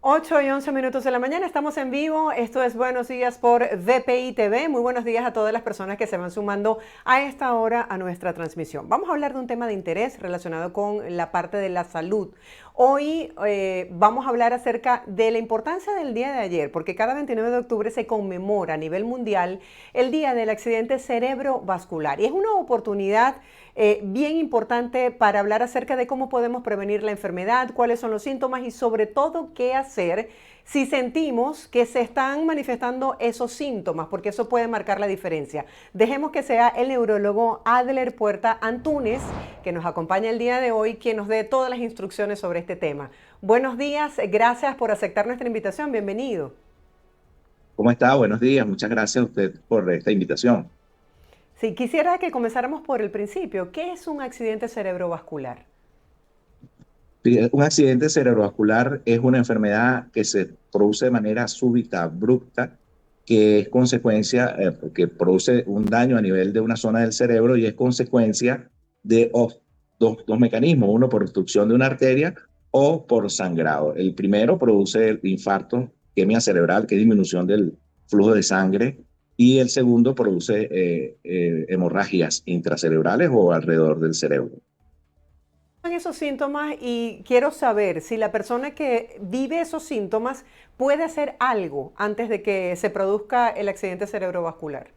8:11 de la mañana, estamos en vivo. Esto es Buenos Días por VPI TV. Muy buenos días a todas las personas que se van sumando a esta hora a nuestra transmisión. Vamos a hablar de un tema de interés relacionado con la parte de la salud. Hoy vamos a hablar acerca de la importancia del día de ayer, porque cada 29 de octubre se conmemora a nivel mundial el Día del Accidente Cerebrovascular. Y es una oportunidad bien importante para hablar acerca de cómo podemos prevenir la enfermedad, cuáles son los síntomas y sobre todo qué hacer si sentimos que se están manifestando esos síntomas, porque eso puede marcar la diferencia. Dejemos que sea el neurólogo Adler Puerta Antúnez, que nos acompaña el día de hoy, quien nos dé todas las instrucciones sobre este tema. Buenos días, gracias por aceptar nuestra invitación, bienvenido. ¿Cómo está? Buenos días. Muchas gracias a usted por esta invitación. Sí, quisiera que comenzáramos por el principio. ¿Qué es un accidente cerebrovascular? Un accidente cerebrovascular es una enfermedad que se produce de manera súbita, abrupta, que es consecuencia, que produce un daño a nivel de una zona del cerebro y es consecuencia de dos mecanismos, uno por obstrucción de una arteria o por sangrado. El primero produce el infarto, isquemia cerebral, que es disminución del flujo de sangre, y el segundo produce hemorragias intracerebrales o alrededor del cerebro. Esos síntomas y quiero saber si la persona que vive esos síntomas puede hacer algo antes de que se produzca el accidente cerebrovascular.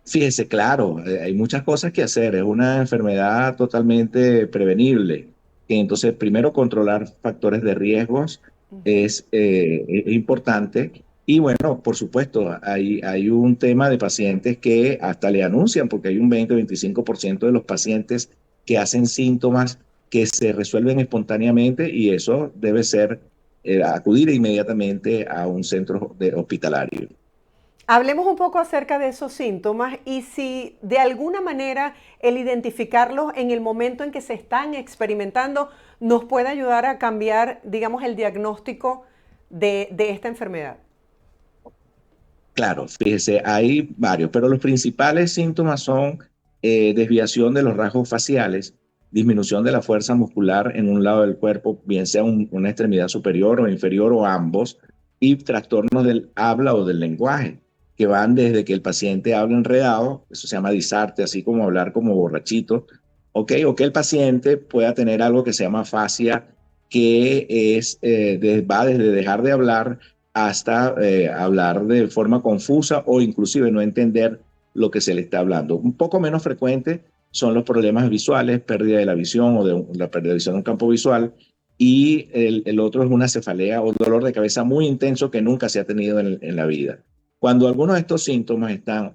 Fíjese, claro, hay muchas cosas que hacer. Es una enfermedad totalmente prevenible. Entonces, primero, controlar factores de riesgos es importante. Y bueno, por supuesto, hay un tema de pacientes que hasta le anuncian, porque hay un 20-25% de los pacientes que hacen síntomas que se resuelven espontáneamente y eso debe ser acudir inmediatamente a un centro hospitalario. Hablemos un poco acerca de esos síntomas y si de alguna manera el identificarlos en el momento en que se están experimentando nos puede ayudar a cambiar, digamos, el diagnóstico de esta enfermedad. Claro, fíjese, hay varios, pero los principales síntomas son desviación de los rasgos faciales, disminución de la fuerza muscular en un lado del cuerpo, bien sea una extremidad superior o inferior o ambos, y trastornos del habla o del lenguaje, que van desde que el paciente habla enredado, eso se llama disarte, así como hablar como borrachito, ¿ok? O que el paciente pueda tener algo que se llama afasia, que va desde dejar de hablar hasta hablar de forma confusa o inclusive no entender lo que se le está hablando. Un poco menos frecuente son los problemas visuales, pérdida de la visión o de la pérdida de visión en un campo visual, y el otro es una cefalea o dolor de cabeza muy intenso que nunca se ha tenido en la vida. Cuando algunos de estos síntomas están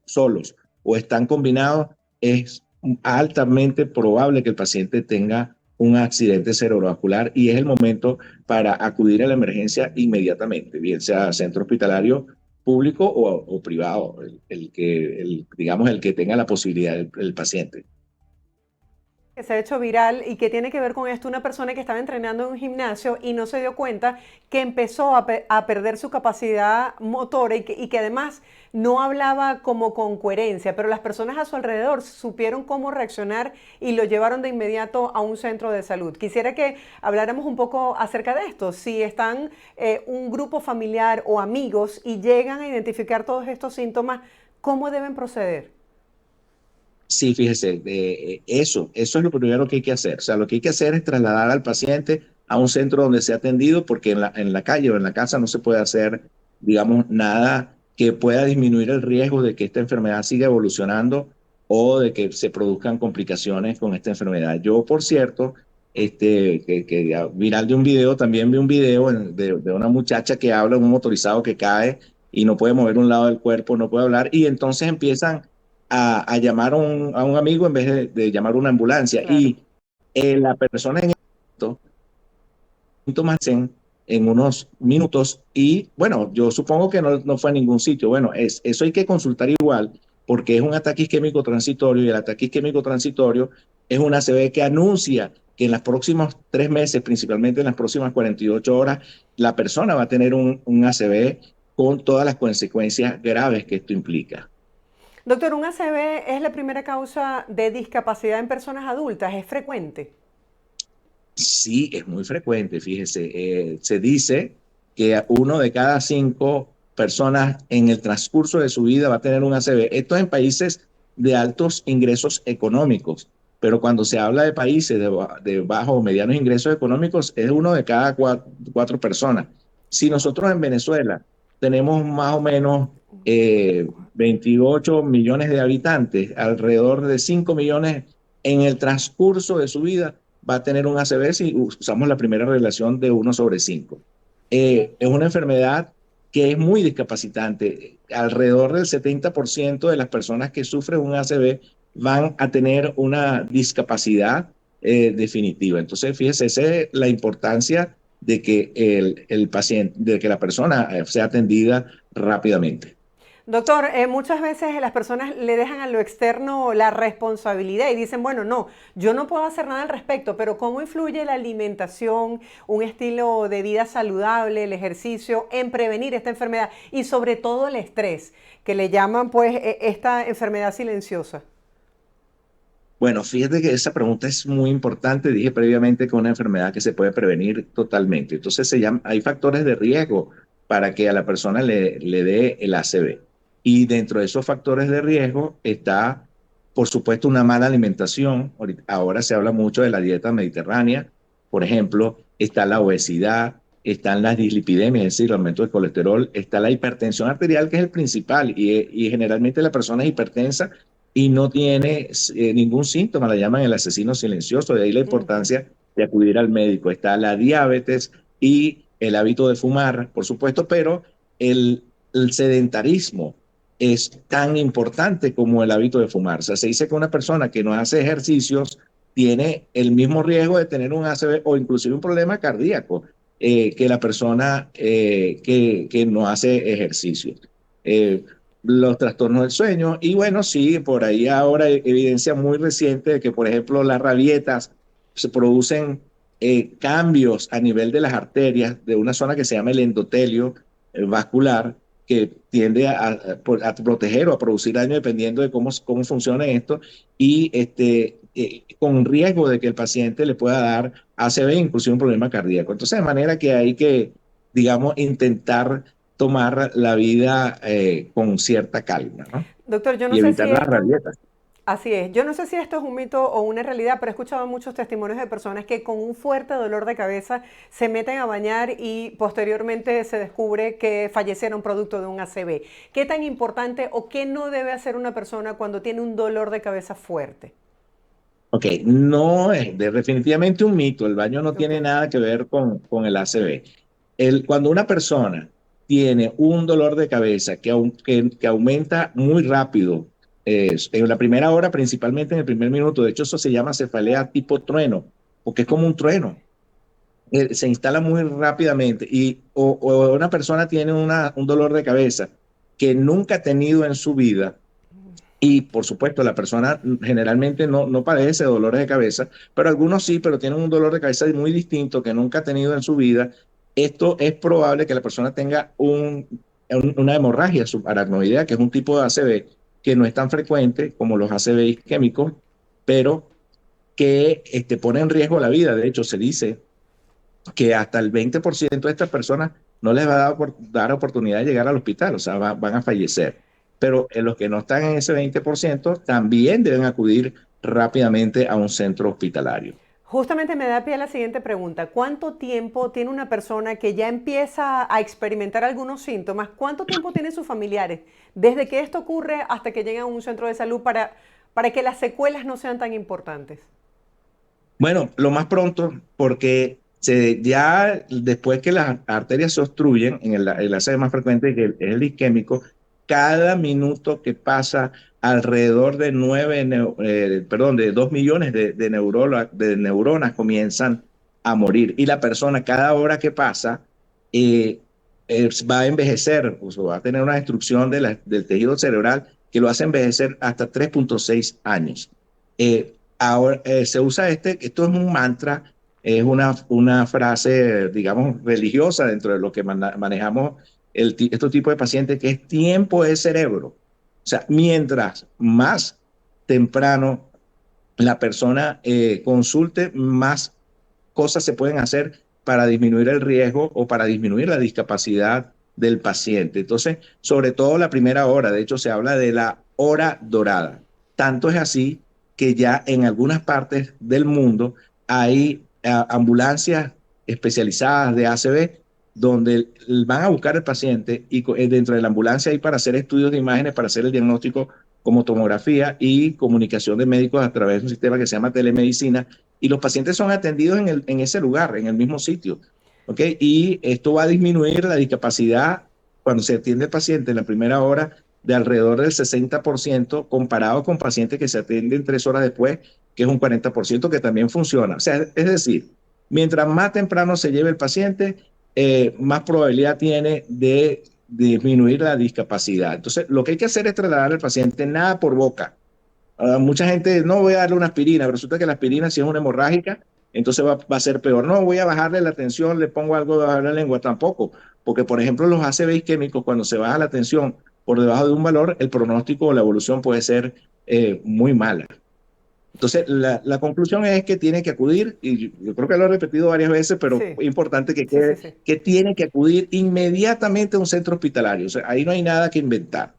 solos o están combinados, es altamente probable que el paciente tenga un accidente cerebrovascular y es el momento para acudir a la emergencia inmediatamente, bien sea centro hospitalario público o privado, digamos, el que tenga la posibilidad el paciente. Que se ha hecho viral y que tiene que ver con esto, una persona que estaba entrenando en un gimnasio y no se dio cuenta que empezó a perder su capacidad motora y que además no hablaba como con coherencia, pero las personas a su alrededor supieron cómo reaccionar y lo llevaron de inmediato a un centro de salud. Quisiera que habláramos un poco acerca de esto, si están un grupo familiar o amigos y llegan a identificar todos estos síntomas, ¿cómo deben proceder? Sí, fíjese, eso es lo primero que hay que hacer. O sea, lo que hay que hacer es trasladar al paciente a un centro donde sea atendido, porque en la calle o en la casa no se puede hacer, digamos, nada que pueda disminuir el riesgo de que esta enfermedad siga evolucionando o de que se produzcan complicaciones con esta enfermedad. Yo, por cierto, viral de un video, también vi un video de una muchacha que habla, un motorizado que cae y no puede mover un lado del cuerpo, no puede hablar, y entonces empiezan a llamar a un amigo en vez de llamar a una ambulancia. Claro. Y la persona en esto, síntomas en unos minutos y bueno, yo supongo que no fue a ningún sitio. Bueno, eso hay que consultar igual porque es un ataque isquémico transitorio y el ataque isquémico transitorio es una ACV que anuncia que en los próximos 3 meses, principalmente en las próximas 48 horas, la persona va a tener un ACV con todas las consecuencias graves que esto implica. Doctor, ¿un ACV es la primera causa de discapacidad en personas adultas? ¿Es frecuente? Sí, es muy frecuente, fíjese. Se dice que uno de cada 5 personas en el transcurso de su vida va a tener un ACV. Esto en países de altos ingresos económicos, pero cuando se habla de países de bajos o medianos ingresos económicos, es uno de cada 4 personas. Si Wow. nosotros en Venezuela tenemos más o menos 28 millones de habitantes, alrededor de 5 millones en el transcurso de su vida va a tener un ACV si usamos la primera relación de 1/5. Es una enfermedad que es muy discapacitante. Alrededor del 70% de las personas que sufren un ACV van a tener una discapacidad definitiva. Entonces, fíjese, esa es la importancia de que el paciente, de que la persona sea atendida rápidamente. Doctor, muchas veces las personas le dejan a lo externo la responsabilidad y dicen, bueno, no, yo no puedo hacer nada al respecto, pero ¿cómo influye la alimentación, un estilo de vida saludable, el ejercicio en prevenir esta enfermedad y sobre todo el estrés, que le llaman pues esta enfermedad silenciosa? Bueno, fíjate que esa pregunta es muy importante. Dije previamente que es una enfermedad que se puede prevenir totalmente. Entonces hay factores de riesgo para que a la persona le dé el ACV. Y dentro de esos factores de riesgo está, por supuesto, una mala alimentación. Ahora se habla mucho de la dieta mediterránea. Por ejemplo, está la obesidad, están las dislipidemias, es decir, el aumento del colesterol, está la hipertensión arterial, que es el principal. Y generalmente la persona es hipertensa y no tiene ningún síntoma, la llaman el asesino silencioso, de ahí la Ujú. importancia de acudir al médico. Está la diabetes y el hábito de fumar, por supuesto, pero el sedentarismo es tan importante como el hábito de fumar. O sea, se dice que una persona que no hace ejercicios tiene el mismo riesgo de tener un ACV o inclusive un problema cardíaco que la persona que no hace ejercicio. Eh, los trastornos del sueño. Y bueno, sí, por ahí ahora hay evidencia muy reciente de que, por ejemplo, las rabietas se producen cambios a nivel de las arterias de una zona que se llama el endotelio vascular, que tiende a proteger o a producir daño dependiendo de cómo funciona esto, y con riesgo de que el paciente le pueda dar ACV, inclusive un problema cardíaco. Entonces, de manera que hay que, digamos, intentar tomar la vida con cierta calma, ¿no? Doctor, yo no Y sé si evitar las esto, rabietas. así es, yo no sé si esto es un mito o una realidad, pero he escuchado muchos testimonios de personas que con un fuerte dolor de cabeza se meten a bañar y posteriormente se descubre que fallecieron producto de un ACV. ¿Qué tan importante o qué no debe hacer una persona cuando tiene un dolor de cabeza fuerte? Ok, no es definitivamente un mito. El baño no Ok. tiene nada que ver con el ACV. Cuando una persona tiene un dolor de cabeza que aumenta muy rápido, en la primera hora, principalmente en el primer minuto, de hecho eso se llama cefalea tipo trueno, porque es como un trueno. Se instala muy rápidamente o una persona tiene un dolor de cabeza que nunca ha tenido en su vida y por supuesto la persona generalmente no padece dolores de cabeza, pero algunos sí, pero tienen un dolor de cabeza muy distinto que nunca ha tenido en su vida. Esto es probable que la persona tenga una hemorragia subaracnoidea, que es un tipo de ACV que no es tan frecuente como los ACV isquémicos, pero que pone en riesgo la vida. De hecho, se dice que hasta el 20% de estas personas no les va a dar oportunidad de llegar al hospital, o sea, van a fallecer. Pero en los que no están en ese 20% también deben acudir rápidamente a un centro hospitalario. Justamente me da pie a la siguiente pregunta. ¿Cuánto tiempo tiene una persona que ya empieza a experimentar algunos síntomas? ¿Cuánto tiempo tienen sus familiares desde que esto ocurre hasta que llegan a un centro de salud para que las secuelas no sean tan importantes? Bueno, lo más pronto, porque ya después que las arterias se obstruyen, en el ACV más frecuente, que es el isquémico, cada minuto que pasa alrededor de de 2 millones de neuronas comienzan a morir. Y la persona, cada hora que pasa, eh, va a envejecer, o sea, va a tener una destrucción del tejido cerebral que lo hace envejecer hasta 3,6 años. Ahora se usa esto es un mantra, es una frase, digamos, religiosa dentro de lo que manejamos estos tipos de pacientes, que es tiempo es cerebro. O sea, mientras más temprano la persona consulte, más cosas se pueden hacer para disminuir el riesgo o para disminuir la discapacidad del paciente. Entonces, sobre todo la primera hora, de hecho se habla de la hora dorada. Tanto es así que ya en algunas partes del mundo hay ambulancias especializadas de ACV donde van a buscar al paciente y dentro de la ambulancia hay para hacer estudios de imágenes, para hacer el diagnóstico como tomografía y comunicación de médicos a través de un sistema que se llama telemedicina, y los pacientes son atendidos en ese lugar, en el mismo sitio. ¿Ok? Y esto va a disminuir la discapacidad cuando se atiende el paciente en la primera hora de alrededor del 60% comparado con pacientes que se atienden 3 horas después, que es un 40% que también funciona. O sea, es decir, mientras más temprano se lleve el paciente, más probabilidad tiene de disminuir la discapacidad. Entonces, lo que hay que hacer es trasladar al paciente nada por boca. Mucha gente, no voy a darle una aspirina, pero resulta que la aspirina si es una hemorrágica, entonces va a ser peor. No, voy a bajarle la tensión, le pongo algo de bajar la lengua, tampoco. Porque, por ejemplo, los ACV isquémicos, cuando se baja la tensión por debajo de un valor, el pronóstico o la evolución puede ser muy mala. Entonces, la conclusión es que tiene que acudir, y yo creo que lo he repetido varias veces, pero Sí, es importante que sí, quede, sí, sí. que tiene que acudir inmediatamente a un centro hospitalario. O sea, ahí no hay nada que inventar.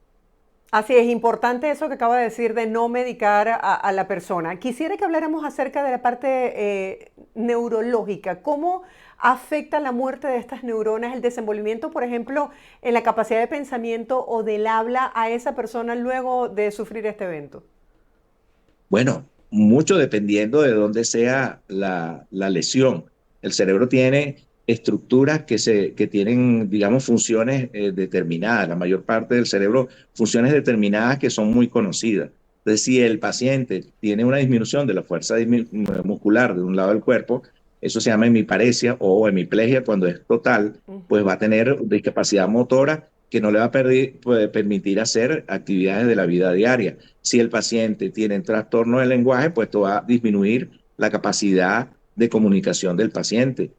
Así es, importante eso que acaba de decir de no medicar a la persona. Quisiera que habláramos acerca de la parte neurológica. ¿Cómo afecta la muerte de estas neuronas el desenvolvimiento, por ejemplo, en la capacidad de pensamiento o del habla a esa persona luego de sufrir este evento? Bueno, mucho dependiendo de dónde sea la lesión. El cerebro tiene estructuras que tienen, digamos, funciones determinadas. La mayor parte del cerebro, funciones determinadas que son muy conocidas. Entonces, si el paciente tiene una disminución de la fuerza muscular de un lado del cuerpo, eso se llama hemiparesia o hemiplegia cuando es total, pues va a tener discapacidad motora que no le va a puede permitir hacer actividades de la vida diaria. Si el paciente tiene trastorno del lenguaje, pues esto va a disminuir la capacidad de comunicación del paciente.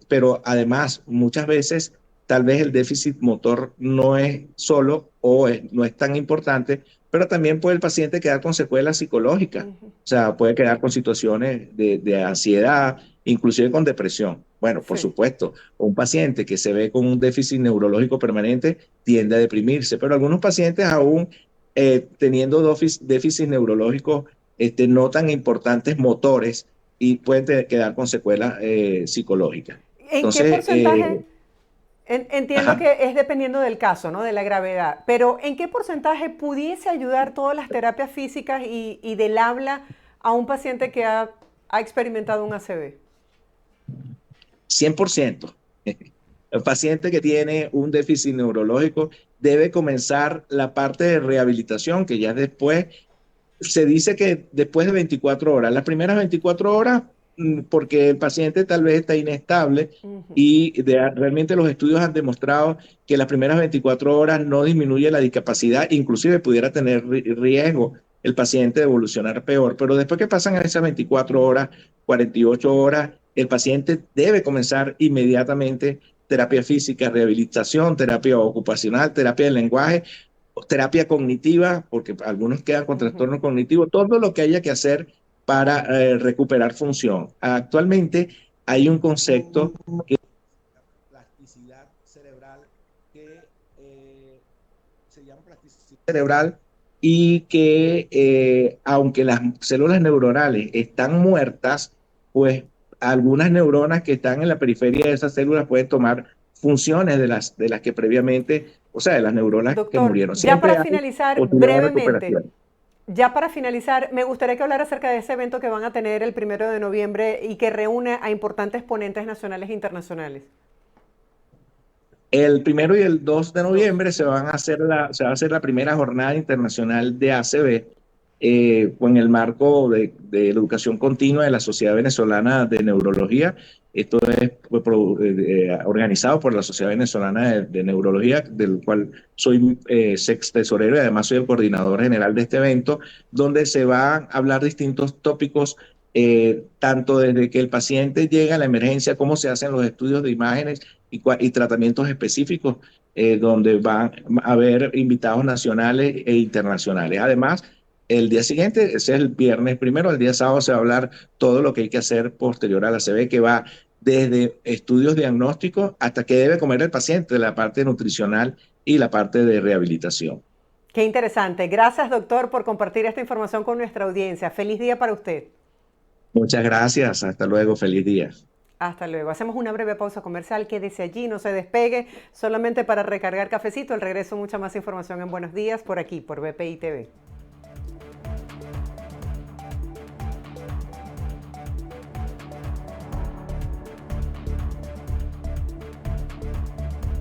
Pero además, muchas veces, tal vez el déficit motor no es solo no es tan importante, pero también puede el paciente quedar con secuelas psicológicas. Ujú. O sea, puede quedar con situaciones de ansiedad, inclusive con depresión. Bueno, por Sí. supuesto, un paciente que se ve con un déficit neurológico permanente tiende a deprimirse, pero algunos pacientes aún teniendo déficits neurológicos no tan importantes motores y pueden quedar con secuelas psicológicas. ¿En qué Entonces, porcentaje? Entiendo ajá, que es dependiendo del caso, ¿no? De la gravedad. Pero ¿en qué porcentaje pudiese ayudar todas las terapias físicas y del habla a un paciente que ha experimentado un ACV? 100%. El paciente que tiene un déficit neurológico debe comenzar la parte de rehabilitación, que ya después se dice que después de 24 horas, las primeras 24 horas, porque el paciente tal vez está inestable Ujú. y realmente los estudios han demostrado que las primeras 24 horas no disminuye la discapacidad, inclusive pudiera tener riesgo el paciente de evolucionar peor, pero después que pasan esas 24 horas, 48 horas, el paciente debe comenzar inmediatamente terapia física, rehabilitación, terapia ocupacional, terapia del lenguaje, terapia cognitiva, porque algunos quedan con Ujú. trastorno cognitivo, todo lo que haya que hacer para recuperar función. Actualmente hay un concepto que es la plasticidad cerebral, que se llama plasticidad cerebral y que aunque las células neuronales están muertas, pues algunas neuronas que están en la periferia de esas células pueden tomar funciones de las que previamente, o sea, de las neuronas que Doctor, murieron. ya Siempre para hay finalizar posibilidad de brevemente, recuperación. ya para finalizar, me gustaría que hablara acerca de ese evento que van a tener el 1 de noviembre y que reúne a importantes ponentes nacionales e internacionales. El 1 y el 2 de Dos. noviembre se va a hacer la primera jornada internacional de ACB con el marco de la educación continua de la Sociedad Venezolana de Neurología. Esto es organizado por la Sociedad Venezolana de Neurología, del cual soy sex tesorero y además soy el coordinador general de este evento, donde se van a hablar distintos tópicos, tanto desde que el paciente llega a la emergencia, cómo se hacen los estudios de imágenes y tratamientos específicos, donde van a haber invitados nacionales e internacionales. Además, El día siguiente, ese es el viernes primero, el día sábado se va a hablar todo lo que hay que hacer posterior a la CB, que va desde estudios diagnósticos hasta qué debe comer el paciente, la parte nutricional y la parte de rehabilitación. Qué interesante. Gracias, doctor, por compartir esta información con nuestra audiencia. Feliz día para usted. Muchas gracias, hasta luego, feliz día. Hasta luego. Hacemos una breve pausa comercial. Quédese allí, no se despegue, solamente para recargar cafecito. Al regreso, mucha más información en Buenos Días por aquí, por BPI TV.